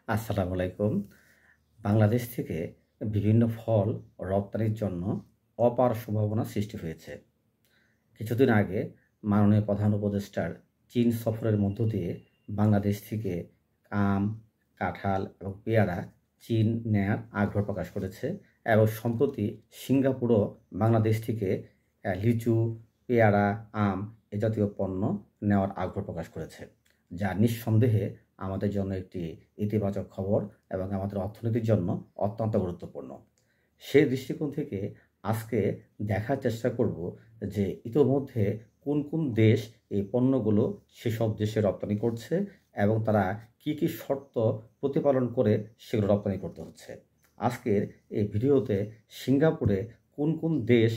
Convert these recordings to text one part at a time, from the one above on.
আসসালামু আলাইকুম। বাংলাদেশ থেকে বিভিন্ন ফল রপ্তানির জন্য অপার সম্ভাবনা সৃষ্টি হয়েছে। কিছুদিন আগে মাননীয় প্রধান উপদেষ্টার চীন সফরের মধ্য দিয়ে বাংলাদেশ থেকে আম, কাঁঠাল এবং পেয়ারা চীন নেয়ার আগ্রহ প্রকাশ করেছে এবং সম্প্রতি সিঙ্গাপুরও বাংলাদেশ থেকে লিচু, পেয়ারা, আম এ জাতীয় পণ্য নেওয়ার আগ্রহ প্রকাশ করেছে, যা নিঃসন্দেহে আমাদের জন্য একটি ইতিবাচক খবর এবং আমাদের অর্থনীতির জন্য অত্যন্ত গুরুত্বপূর্ণ। সেই দৃষ্টিকোণ থেকে আজকে দেখার চেষ্টা করব যে ইতোমধ্যে কোন কোন দেশ এই পণ্যগুলো সেসব দেশে রপ্তানি করছে এবং তারা কি কি শর্ত প্রতিপালন করে সেগুলো রপ্তানি করতে হচ্ছে। আজকের এই ভিডিওতে সিঙ্গাপুরে কোন কোন দেশ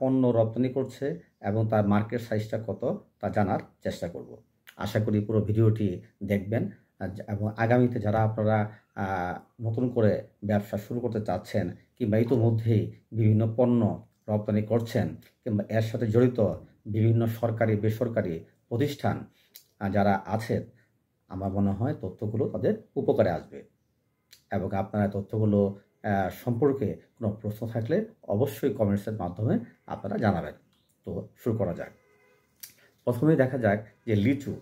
পণ্য রপ্তানি করছে এবং তার মার্কেট সাইজটা কত তা জানার চেষ্টা করব। আশা করি পুরো ভিডিওটি দেখবেন এবং আগামীতে যারা আপনারা নতুন করে ব্যবসা শুরু করতে চাচ্ছেন কিংবা ইতোমধ্যেই বিভিন্ন পণ্য রপ্তানি করছেন কিংবা এর সাথে জড়িত বিভিন্ন সরকারি বেসরকারি প্রতিষ্ঠান যারা আছেন, আমার মনে হয় তথ্যগুলো তাদের উপকারে আসবে এবং আপনারা তথ্যগুলো সম্পর্কে কোনো প্রশ্ন থাকলে অবশ্যই কমেন্টসের মাধ্যমে আপনারা জানাবেন। তো শুরু করা যাক। প্রথমেই দেখা যাক যে লিচু।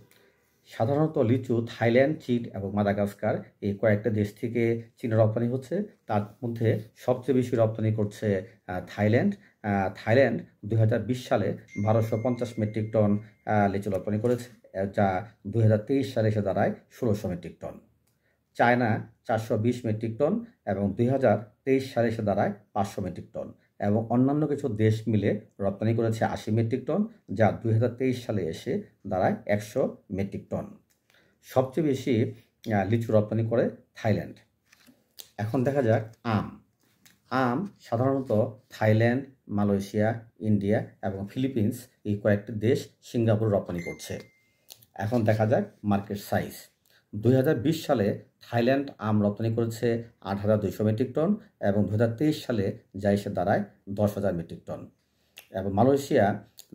সাধারণত লিচু থাইল্যান্ড, চীন এবং মাদাগাস্কার এই কয়েকটা দেশ থেকে চীনে রপ্তানি হচ্ছে। তার মধ্যে সবচেয়ে বেশি রপ্তানি করছে থাইল্যান্ড। থাইল্যান্ড 2020 সালে 1250 মেট্রিক টন লিচু রপ্তানি করেছে, যা 2023 সালে এসে দাঁড়ায় 1600 metric ton. China 420 metric ton এবং 2023 সালে এসে দাঁড়ায় 500 মেট্রিক টন এবং অন্যান্য কিছু দেশ মিলে রপ্তানি করেছে 80 মেট্রিক টন, যা 2023 সালে এসে দাঁড়ায় 100 মেট্রিক টন। সবচেয়ে বেশি লিচু রপ্তানি করে থাইল্যান্ড। এখন দেখা যাক আম। আম সাধারণত থাইল্যান্ড, মালয়েশিয়া, ইন্ডিয়া এবং ফিলিপিন্স এই কয়েকটি দেশ সিঙ্গাপুর রপ্তানি করছে। এখন দেখা যাক মার্কেট সাইজ। 2020 সালে থাইল্যান্ড আম রপ্তানি করেছে 8,200 মেট্রিক টন এবং 2023 সালে যা এসে দাঁড়ায় 10,000 মেট্রিক টন। এবং মালয়েশিয়া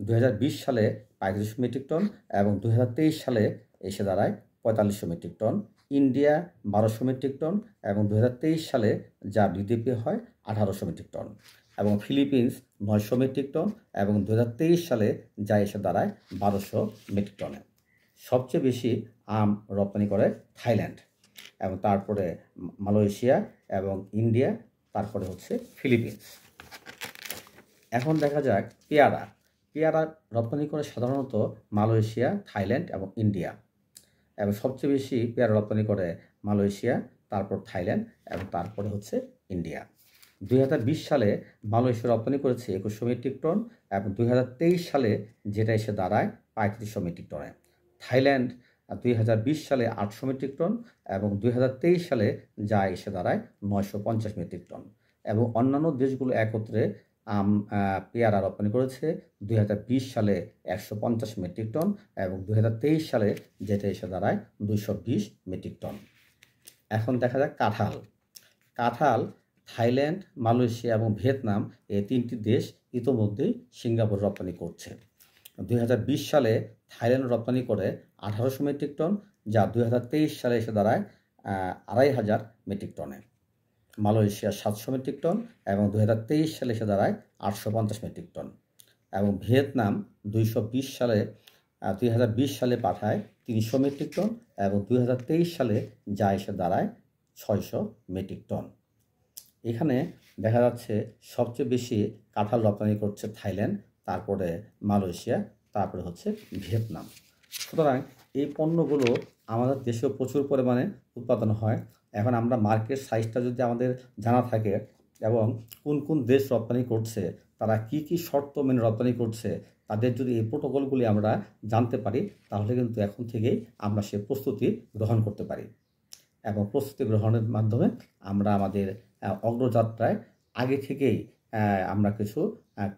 2020 সালে 3500 মেট্রিক টন এবং 2023 সালে এসে দাঁড়ায় 4500 metric ton. India 1200 metric ton এবং 2023 সালে যা জিডিপি হয় 1800 মেট্রিক টন। এবং ফিলিপিন্স 900 মেট্রিক টন এবং 2023 সালে যা এসে দাঁড়ায় 1200 মেট্রিক টনে। সবচেয়ে বেশি আম রপ্তানি করে থাইল্যান্ড এবং তারপরে মালয়েশিয়া এবং ইন্ডিয়া, তারপরে হচ্ছে ফিলিপিন্স। এখন দেখা যাক পেয়ারা। পেয়ারা রপ্তানি করে সাধারণত মালয়েশিয়া, থাইল্যান্ড এবং ইন্ডিয়া এবং সবচেয়ে বেশি পেয়ারা রপ্তানি করে মালয়েশিয়া, তারপর থাইল্যান্ড এবং তারপরে হচ্ছে ইন্ডিয়া। 2020 সালে মালয়েশিয়া রপ্তানি করেছে 2100 মেট্রিক টন এবং 2023 সালে যেটা এসে দাঁড়ায় 3500 মেট্রিক টনে। থাইল্যান্ড 2020 সালে 800 মেট্রিক টন এবং 2023 সালে যা এসে দাঁড়ায় 950 মেট্রিক টন। এবং অন্যান্য দেশগুলো একত্রে পেয়ারা রপ্তানি করেছে 2020 সালে 150 মেট্রিক টন এবং 2023 সালে যেটা এসে দাঁড়ায় 220 মেট্রিক টন। এখন দেখা যাক কাঁঠাল। কাঁঠাল থাইল্যান্ড, মালয়েশিয়া এবং ভিয়েতনাম এই তিনটি দেশ ইতোমধ্যেই সিঙ্গাপুর রপ্তানি করছে। 2020 সালে থাইল্যান্ড রপ্তানি করে 1800 মেট্রিক টন, যা 2023 সালে এসে দাঁড়ায় 2500 মেট্রিক টনে। মালয়েশিয়া 700 মেট্রিক টন এবং 2023 সালে এসে দাঁড়ায় 850 মেট্রিক টন। এবং ভিয়েতনাম 2020 সালে পাঠায় 300 মেট্রিক টন এবং 2023 সালে যা এসে দাঁড়ায় 600 মেট্রিক টন। এখানে দেখা যাচ্ছে সবচেয়ে বেশি কাঁঠাল রপ্তানি করছে থাইল্যান্ড, তারপরে মালয়েশিয়া, তারপরে হচ্ছে ভিয়েতনাম। সুতরাং এই পণ্যগুলো আমাদের দেশেও প্রচুর পরিমাণে উৎপাদন হয়। এখন আমরা মার্কেট সাইজটা যদি আমাদের জানা থাকে এবং কোন কোন দেশ রপ্তানি করছে, তারা কি কি শর্ত মেনে রপ্তানি করছে, তাদের যদি এই প্রোটোকলগুলি আমরা জানতে পারি, তাহলে কিন্তু এখন থেকেই আমরা সে প্রস্তুতি গ্রহণ করতে পারি এবং প্রস্তুতি গ্রহণের মাধ্যমে আমরা আমাদের অগ্রযাত্রায় আগে থেকেই আমরা কিছু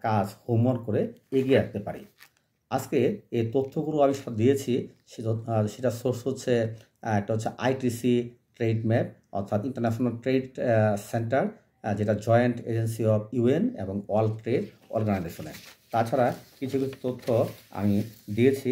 কাজ হোমওয়ার্ক করে এগিয়ে রাখতে পারি। আজকে এই তথ্যগুলো আমি দিয়েছি, সেটা সোর্স হচ্ছে একটা হচ্ছে আইটিসি ট্রেড ম্যাপ, অর্থাৎ ইন্টারন্যাশনাল ট্রেড সেন্টার, যেটা জয়েন্ট এজেন্সি অফ ইউএন এবং ওয়ার্ল্ড ট্রেড অর্গানাইজেশনের। তাছাড়া কিছু কিছু তথ্য আমি দিয়েছি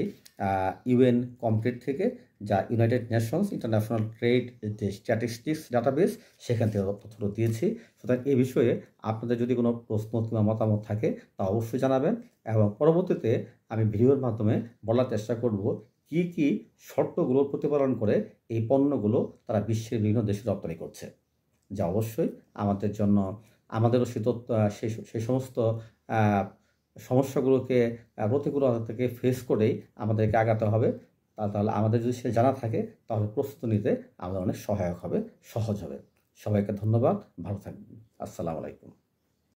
ইউএন কমপ্লিট থেকে, যা ইউনাইটেড নেশনস ইন্টারন্যাশনাল ট্রেড যে স্ট্যাটিস্টিক্স ডাটাবেস, সেখান থেকে তথ্যগুলো দিয়েছি। সুতরাং এ বিষয়ে আপনাদের যদি কোনো প্রশ্ন কিংবা মতামত থাকে তা অবশ্যই জানাবেন, এবং পরবর্তীতে আমি ভিডিওর মাধ্যমে বলার চেষ্টা করব কি কি শর্তগুলো প্রতিপালন করে এই পণ্যগুলো তারা বিশ্বের বিভিন্ন দেশে রপ্তানি করছে, যা অবশ্যই আমাদের জন্য, আমাদেরও সেই সমস্ত সমস্যাগুলোকে প্রতিকূলতা থেকে ফেস করেই আমাদেরকে আগাতে হবে। তাহলে আমাদের যদি সে জানা থাকে তাহলে প্রস্তুতি নিতে আমাদের অনেক সহায়ক হবে, সহজ হবে। সবাইকে ধন্যবাদ, ভালো থাকবেন। আসসালামু আলাইকুম।